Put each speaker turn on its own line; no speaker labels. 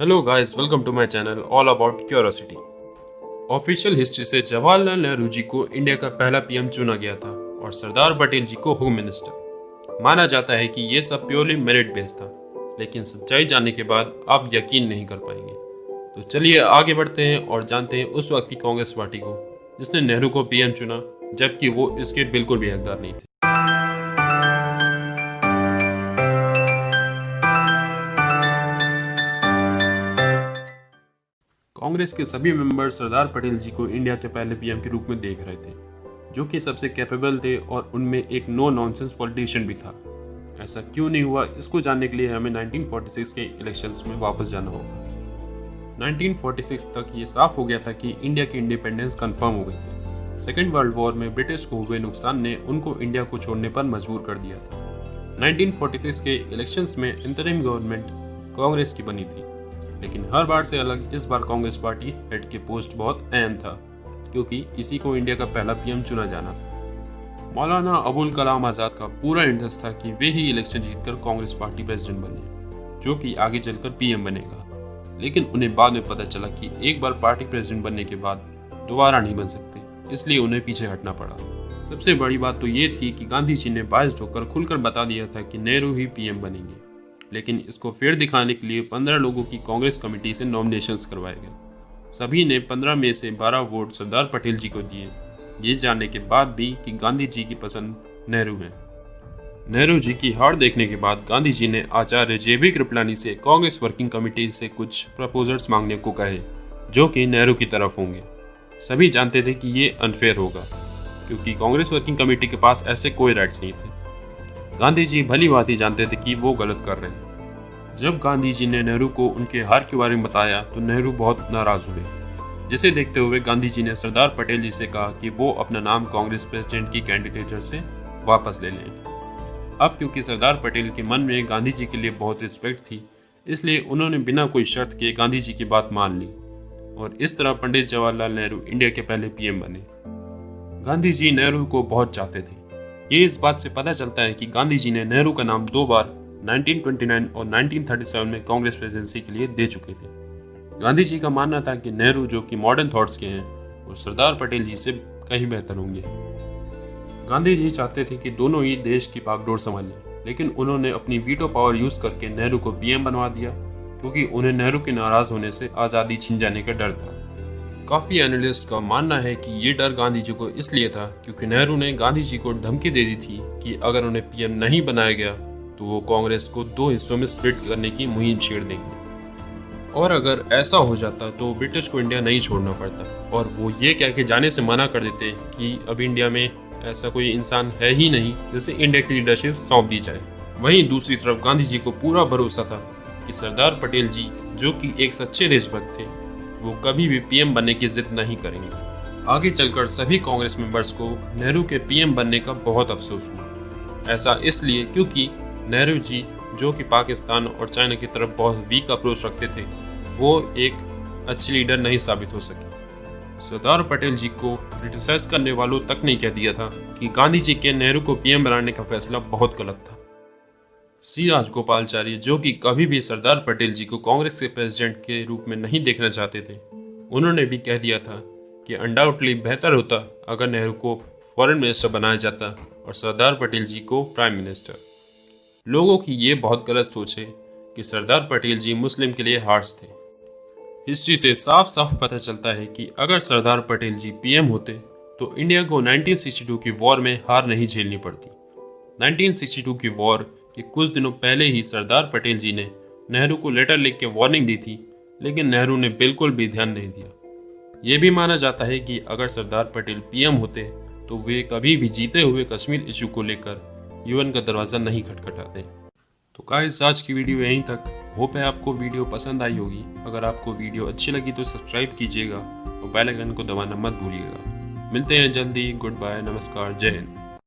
Hello guys, welcome to my channel all about curiosity. Official history से जवाहरलाल नेहरू जी को India का पहला पीएम चुना गया था और सरदार पटेल जी को होम मिनिस्टर। माना जाता है कि ये सब प्योरली मेरिट बेस्ड था, लेकिन सच्चाई जानने के बाद आप यकीन नहीं कर पाएंगे। तो चलिए आगे बढ़ते हैं और जानते हैं उस वक्त की कांग्रेस पार्टी को जिसने नेहरू को पीएम चुना, जबकि वो इसके बिल्कुल भी हकदार नहीं थे। कांग्रेस के सभी मेंबर सरदार पटेल जी को इंडिया के पहले पीएम के रूप में देख रहे थे, जो कि सबसे कैपेबल थे और उनमें एक नो नॉनसेंस पॉलिटिशियन भी था। ऐसा क्यों नहीं हुआ, इसको जानने के लिए हमें 1946 के इलेक्शंस में वापस जाना होगा। 1946 तक ये साफ हो गया था कि इंडिया की इंडिपेंडेंस कंफर्म हो गई है। सेकेंड वर्ल्ड वॉर में ब्रिटिश को हुए नुकसान ने उनको इंडिया को छोड़ने पर मजबूर कर दिया था। 1946 के इलेक्शंस में इंटरिम गवर्नमेंट कांग्रेस की बनी थी, लेकिन हर बार से अलग इस बार कांग्रेस पार्टी हेड के पोस्ट बहुत अहम था, क्योंकि इसी को इंडिया का पहला पीएम चुना जाना था। मौलाना अबुल कलाम आज़ाद का पूरा इंटरेस्ट था कि वे ही इलेक्शन जीतकर कांग्रेस पार्टी प्रेसिडेंट बने, जो कि आगे चलकर पीएम बनेगा। लेकिन उन्हें बाद में पता चला कि एक बार पार्टी प्रेसिडेंट बनने के बाद दोबारा नहीं बन सकते, इसलिए उन्हें पीछे हटना पड़ा। सबसे बड़ी बात तो ये थी कि गांधी जी ने बायस्ड होकर खुलकर बता दिया था कि नेहरू ही पीएम बनेंगे, लेकिन इसको फेर दिखाने के लिए 15 लोगों की कांग्रेस कमेटी से नॉमिनेशंस करवाए गए। सभी ने 15 में से 12 वोट सरदार पटेल जी को दिए, ये जानने के बाद भी कि गांधी जी की पसंद नेहरू है। नेहरू जी की हार देखने के बाद गांधी जी ने आचार्य JB कृपलानी से कांग्रेस वर्किंग कमेटी से कुछ प्रपोजल्स मांगने को कहे, जो कि नेहरू की तरफ होंगे। सभी जानते थे कि ये अनफेयर होगा, क्योंकि कांग्रेस वर्किंग कमेटी के पास ऐसे कोई राइट्स नहीं थे। गांधी जी भली भांति जानते थे कि वो गलत कर रहे हैं। जब गांधी जी ने नेहरू को उनके हार के बारे में बताया तो नेहरू बहुत नाराज हुए, जिसे देखते हुए गांधी जी ने सरदार पटेल जी से कहा कि वो अपना नाम कांग्रेस प्रेसिडेंट की कैंडिडेटर से वापस ले लें। अब क्योंकि सरदार पटेल के मन में गांधी जी के लिए बहुत रिस्पेक्ट थी, इसलिए उन्होंने बिना कोई शर्त के गांधी जी की बात मान ली और इस तरह पंडित जवाहरलाल नेहरू इंडिया के पहले पीएम बने। गांधी जी नेहरू को बहुत चाहते थे। ये इस बात से पता चलता है कि गांधी जी ने नेहरू का नाम 2 बार 1929 और 1937 में कांग्रेस प्रेसिडेंसी के लिए दे चुके थे। गांधी जी का मानना था कि नेहरू, जो कि मॉडर्न थॉट्स के हैं, वो सरदार पटेल जी से कहीं बेहतर होंगे। गांधी जी चाहते थे कि दोनों ही देश की बागडोर संभालें, लेकिन उन्होंने अपनी वीटो पावर यूज करके नेहरू को पीएम बनवा दिया, क्योंकि उन्हें नेहरू के नाराज होने से आज़ादी छीन जाने का डर था। काफ़ी एनालिस्ट का मानना है कि ये डर गांधी जी को इसलिए था क्योंकि नेहरू ने गांधी जी को धमकी दे दी थी कि अगर उन्हें पीएम नहीं बनाया गया तो वो कांग्रेस को 2 हिस्सों में स्प्लिट करने की मुहिम छेड़ देंगे, और अगर ऐसा हो जाता तो ब्रिटिश को इंडिया नहीं छोड़ना पड़ता, और वो ये कह के जाने से मना कर देते कि अब इंडिया में ऐसा कोई इंसान है ही नहीं जिसे इंडिया की लीडरशिप सौंप दी जाए। वहीं दूसरी तरफ गांधी जी को पूरा भरोसा था कि सरदार पटेल जी, जो कि एक सच्चे देशभक्त थे, वो कभी भी पीएम बनने की जिद नहीं करेंगे। आगे चलकर सभी कांग्रेस मेंबर्स को नेहरू के पीएम बनने का बहुत अफसोस हुआ। ऐसा इसलिए क्योंकि नेहरू जी, जो कि पाकिस्तान और चाइना की तरफ बहुत वीक अप्रोच रखते थे, वो एक अच्छे लीडर नहीं साबित हो सके। सरदार पटेल जी को क्रिटिसाइज करने वालों तक ने कह दिया था कि गांधी जी के नेहरू को पीएम बनाने का फैसला बहुत गलत था। सी राजगोपालाचारी, जो कि कभी भी सरदार पटेल जी को कांग्रेस के प्रेसिडेंट के रूप में नहीं देखना चाहते थे, उन्होंने भी कह दिया था कि अनडाउटली बेहतर होता अगर नेहरू को फॉरेन मिनिस्टर बनाया जाता और सरदार पटेल जी को प्राइम मिनिस्टर। लोगों की ये बहुत गलत सोच है कि सरदार पटेल जी मुस्लिम के लिए हार्श थे। हिस्ट्री से साफ साफ पता चलता है कि अगर सरदार पटेल जी पीएम होते तो इंडिया को 1962 की वॉर में हार नहीं झेलनी पड़ती। 1962 की वॉर के कुछ दिनों पहले ही सरदार पटेल जी ने नेहरू को लेटर लिख के वार्निंग दी थी, लेकिन नेहरू ने बिल्कुल भी ध्यान नहीं दिया। ये भी माना जाता है कि अगर सरदार पटेल पीएम होते तो वे कभी भी जीते हुए कश्मीर इशू को लेकर यूएन का दरवाज़ा नहीं खटखटाते। तो गाइस, आज की वीडियो यहीं तक। होप है आपको वीडियो पसंद आई होगी। अगर आपको वीडियो अच्छी लगी तो सब्सक्राइब कीजिएगा और बेल आइकन को दबाना मत भूलिएगा। मिलते हैं जल्दी। गुड बाय, नमस्कार, जय हिंद।